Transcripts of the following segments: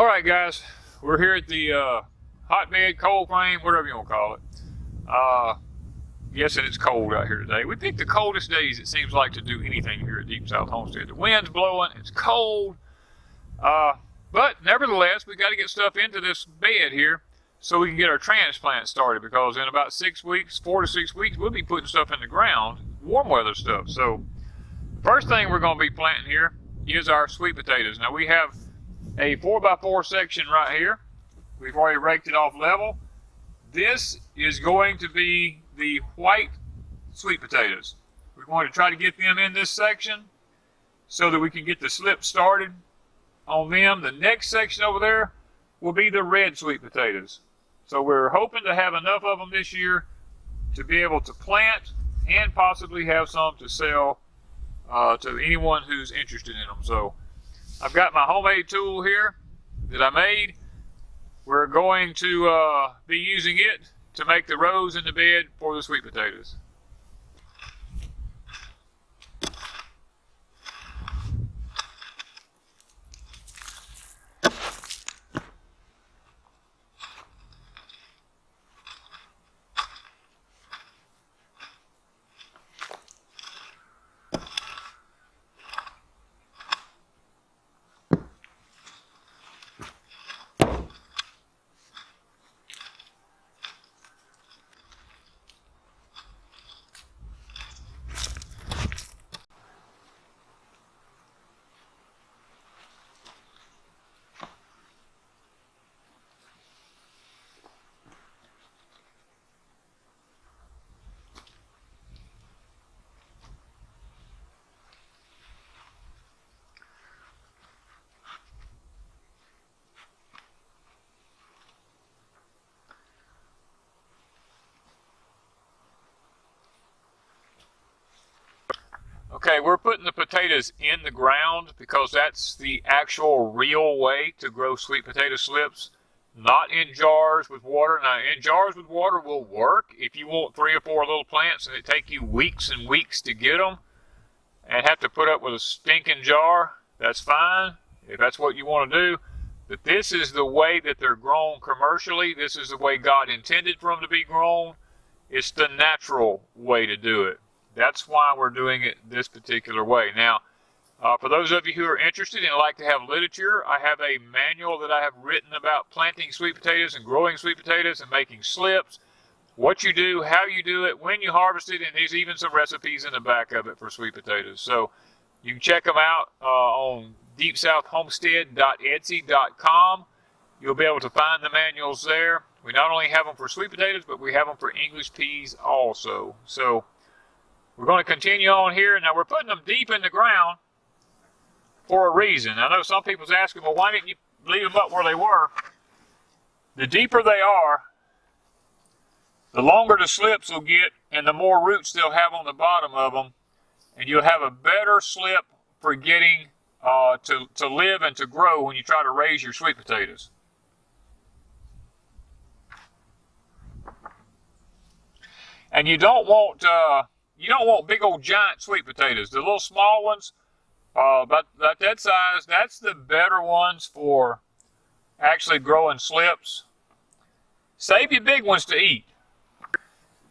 All right, guys, we're here at the hotbed, cold frame, whatever you want to call it. Guessing it's cold out here today. We picked the coldest days it seems like to do anything here at Deep South Homestead. The wind's blowing, it's cold, but nevertheless, we got to get stuff into this bed here so we can get our transplant started, because in about 6 weeks, 4 to 6 weeks, we'll be putting stuff in the ground, warm weather stuff. So the first thing we're going to be planting here is our sweet potatoes. Now we have a 4x4 section right here. We've already raked it off level. This is going to be the white sweet potatoes. We're going to try to get them in this section so that we can get the slip started on them. The next section over there will be the red sweet potatoes. So we're hoping to have enough of them this year to be able to plant and possibly have some to sell to anyone who's interested in them. So I've got my homemade tool here that I made. We're going to be using it to make the rows in the bed for the sweet potatoes. Okay, we're putting the potatoes in the ground because that's the actual real way to grow sweet potato slips, not in jars with water. Now, in jars with water will work if you want 3 or 4 little plants and it take you weeks and weeks to get them and have to put up with a stinking jar. That's fine if that's what you want to do. But this is the way that they're grown commercially. This is the way God intended for them to be grown. It's the natural way to do it. That's why we're doing it this particular way. Now, for those of you who are interested and like to have literature, I have a manual that I have written about planting sweet potatoes and growing sweet potatoes and making slips, what you do, how you do it, when you harvest it, and there's even some recipes in the back of it for sweet potatoes. So you can check them out on deepsouthhomestead.etsy.com. You'll be able to find the manuals there. We not only have them for sweet potatoes, but we have them for English peas also. So we're going to continue on here. Now, we're putting them deep in the ground for a reason. I know some people's asking, well, why didn't you leave them up where they were? The deeper they are, the longer the slips will get and the more roots they'll have on the bottom of them. And you'll have a better slip for getting to live and to grow when you try to raise your sweet potatoes. And you don't want big old giant sweet potatoes. The little small ones, about that size, that's the better ones for actually growing slips. Save your big ones to eat.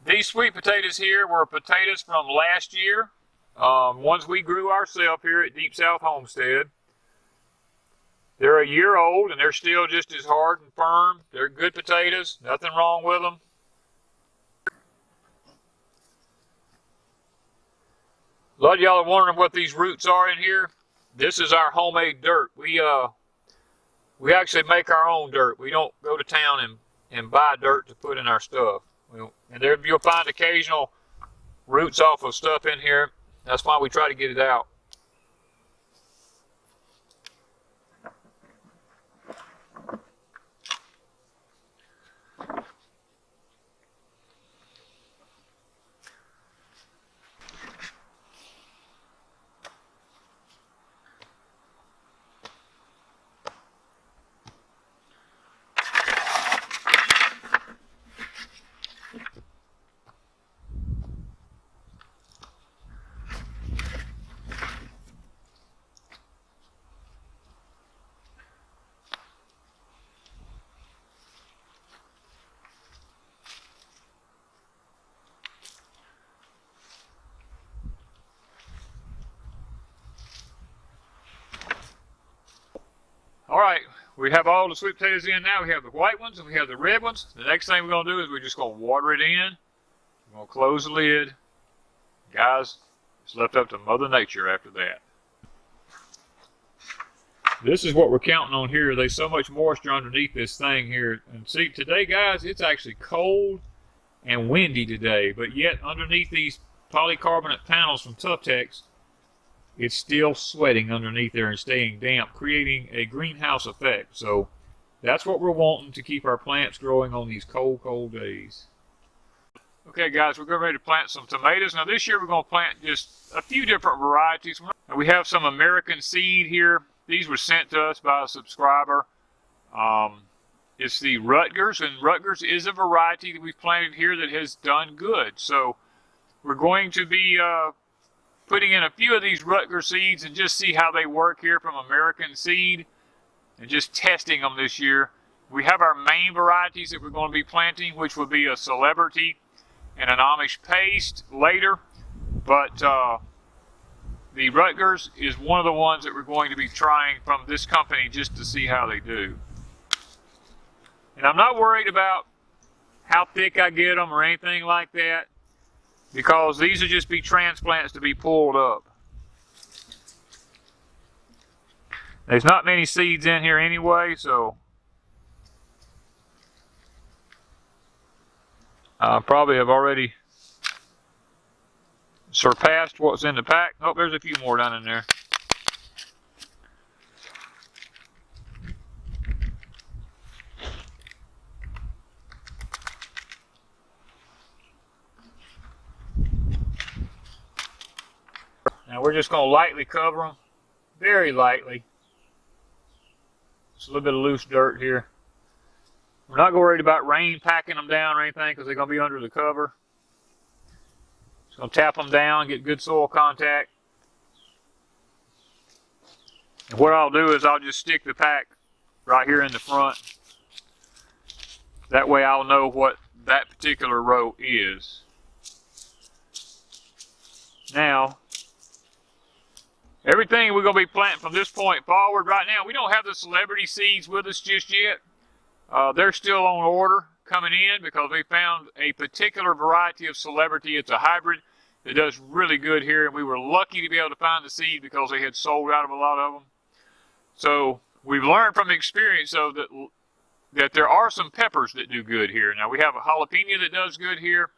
These sweet potatoes here were potatoes from last year, ones we grew ourselves here at Deep South Homestead. They're a year old and they're still just as hard and firm. They're good potatoes, nothing wrong with them. A lot of y'all are wondering what these roots are in here. This is our homemade dirt. We actually make our own dirt. We don't go to town and buy dirt to put in our stuff. And there you'll find occasional roots off of stuff in here. That's why we try to get it out. right, we have all the sweet potatoes in now. We have the white ones and we have the red ones. The next thing we're going to do is we're just going to water it in. We're going to close the lid. Guys, it's left up to Mother Nature after that. This is what we're counting on here. There's so much moisture underneath this thing here. And see, today, guys, it's actually cold and windy today. But yet, underneath these polycarbonate panels from Tuftex, it's still sweating underneath there and staying damp, creating a greenhouse effect. So that's what we're wanting to keep our plants growing on these cold, cold days. Okay, guys, we're getting ready to plant some tomatoes. Now, this year we're going to plant just a few different varieties. We have some American seed here. These were sent to us by a subscriber. It's the Rutgers, and Rutgers is a variety that we've planted here that has done good. So we're going to be putting in a few of these Rutgers seeds and just see how they work here from American seed and just testing them this year. We have our main varieties that we're going to be planting, which will be a Celebrity and an Amish Paste later. But the Rutgers is one of the ones that we're going to be trying from this company just to see how they do. And I'm not worried about how thick I get them or anything like that, because these will just be transplants to be pulled up. There's not many seeds in here anyway, so I probably have already surpassed what's in the pack. Oh, there's a few more down in there. Now we're just going to lightly cover them, very lightly. Just a little bit of loose dirt here. We're not worried about rain packing them down or anything because they're going to be under the cover. Just going to tap them down, get good soil contact. And what I'll do is I'll just stick the pack right here in the front. That way I'll know what that particular row is. Now, everything we're going to be planting from this point forward right now, we don't have the Celebrity seeds with us just yet. They're still on order coming in because we found a particular variety of Celebrity. It's a hybrid that does really good here, and we were lucky to be able to find the seed because they had sold out of a lot of them. So we've learned from experience so that there are some peppers that do good here. Now we have a jalapeno that does good here.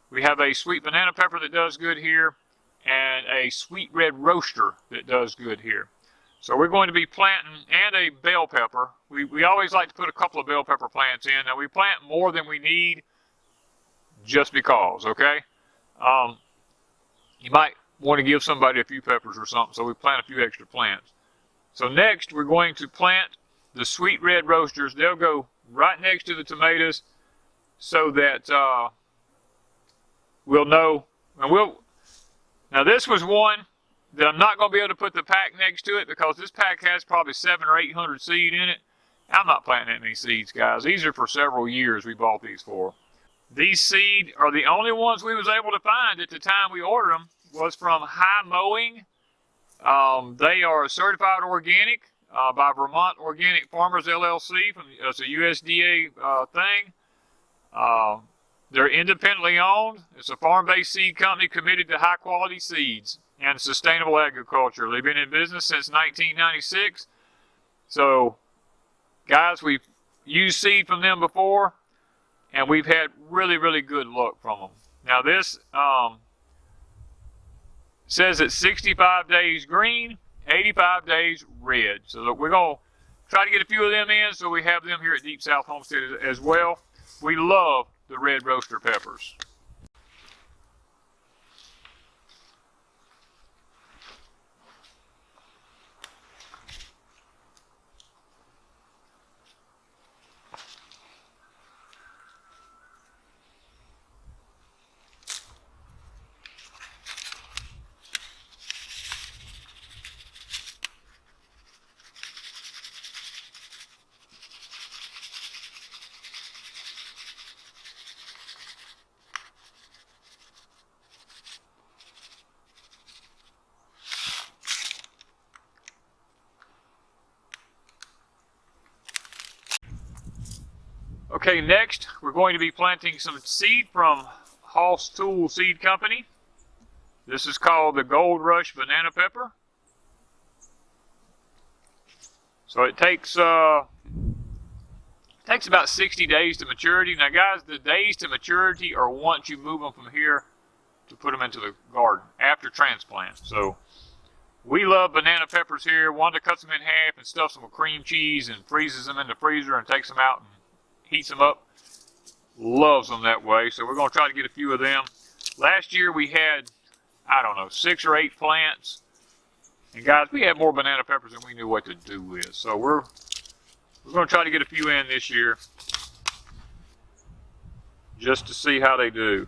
We have a sweet banana pepper that does good here, and a sweet red roaster that does good here. So we're going to be planting, and a bell pepper. We always like to put a couple of bell pepper plants in. Now we plant more than we need just because, okay? You might want to give somebody a few peppers or something, so we plant a few extra plants. So next we're going to plant the sweet red roasters. They'll go right next to the tomatoes so that we'll know, and now this was one that I'm not going to be able to put the pack next to it because this pack has probably 700 or 800 seed in it. I'm not planting any seeds, guys. These are for several years we bought these for. These seed are the only ones we was able to find at the time we ordered them. Was from High Mowing. They are certified organic by Vermont Organic Farmers LLC. It's a USDA thing. They're independently owned. It's a farm-based seed company committed to high-quality seeds and sustainable agriculture. They've been in business since 1996. So, guys, we've used seed from them before, and we've had really, really good luck from them. Now, this says it's 65 days green, 85 days red. So we're going to try to get a few of them in so we have them here at Deep South Homestead as well. We love the red roaster peppers. Okay, next we're going to be planting some seed from Homestead Seed Company. This is called the Gold Rush Banana Pepper. So it takes about 60 days to maturity. Now guys, the days to maturity are once you move them from here to put them into the garden after transplant. So we love banana peppers here. Wanda cuts them in half and stuffs them with cream cheese and freezes them in the freezer and takes them out and heats them up. Loves them that way. So we're going to try to get a few of them. Last year we had, I don't know, 6 or 8 plants. And guys, we had more banana peppers than we knew what to do with. So we're going to try to get a few in this year just to see how they do.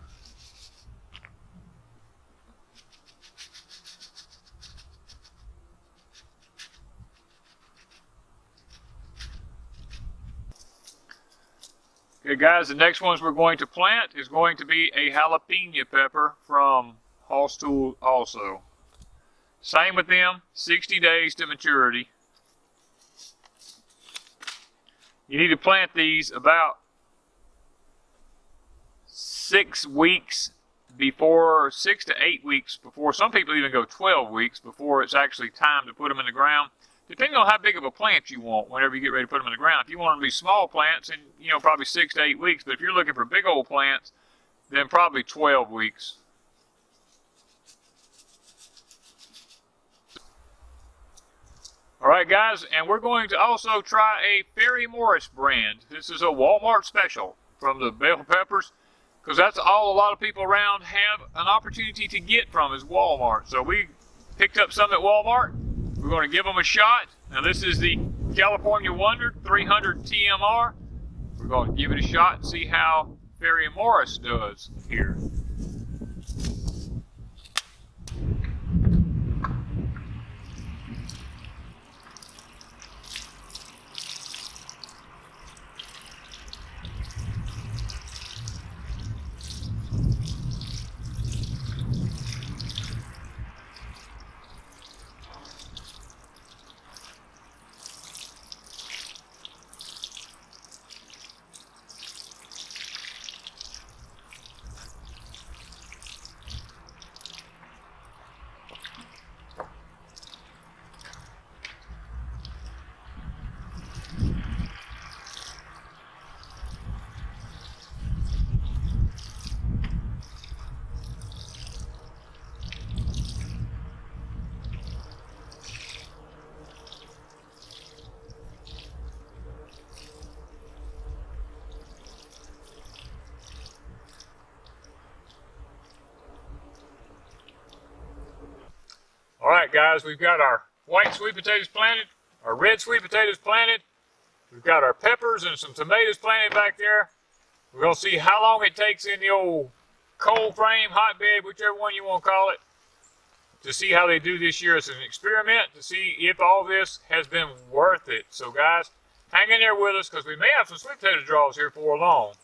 Okay guys, the next ones we're going to plant is going to be a jalapeno pepper from Homestead also. Same with them, 60 days to maturity. You need to plant these about 6 weeks before, 6 to 8 weeks before, some people even go 12 weeks before it's actually time to put them in the ground. Depending on how big of a plant you want whenever you get ready to put them in the ground. If you want them to be small plants, then probably 6 to 8 weeks. But if you're looking for big old plants, then probably 12 weeks. Alright guys, and we're going to also try a Ferry Morris brand. This is a Walmart special from the bell peppers, because that's all a lot of people around have an opportunity to get from is Walmart. So we picked up some at Walmart. We're going to give them a shot. Now this is the California Wonder 300 TMR. We're going to give it a shot and see how Ferry Morris does here. Alright guys, we've got our white sweet potatoes planted, our red sweet potatoes planted, we've got our peppers and some tomatoes planted back there. We're going to see how long it takes in the old cold frame, hotbed, whichever one you want to call it, to see how they do this year as an experiment, to see if all this has been worth it. So guys, hang in there with us because we may have some sweet potato draws here before long.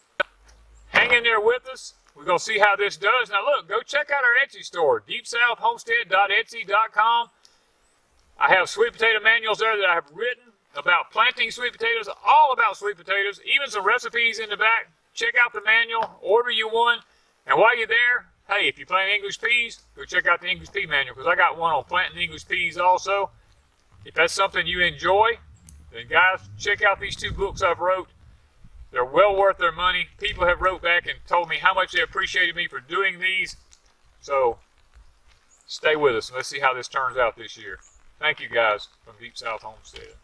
Hang in there with us. We're going to see how this does. Now look, go check out our Etsy store, deepsouthhomestead.etsy.com. I have sweet potato manuals there that I have written about planting sweet potatoes, all about sweet potatoes, even some recipes in the back. Check out the manual, order you one, and while you're there, hey, if you plant English peas, go check out the English pea manual because I got one on planting English peas also. If that's something you enjoy, then guys, check out these 2 books I've wrote. They're well worth their money. People have wrote back and told me how much they appreciated me for doing these. So, stay with us and let's see how this turns out this year. Thank you guys from Deep South Homestead.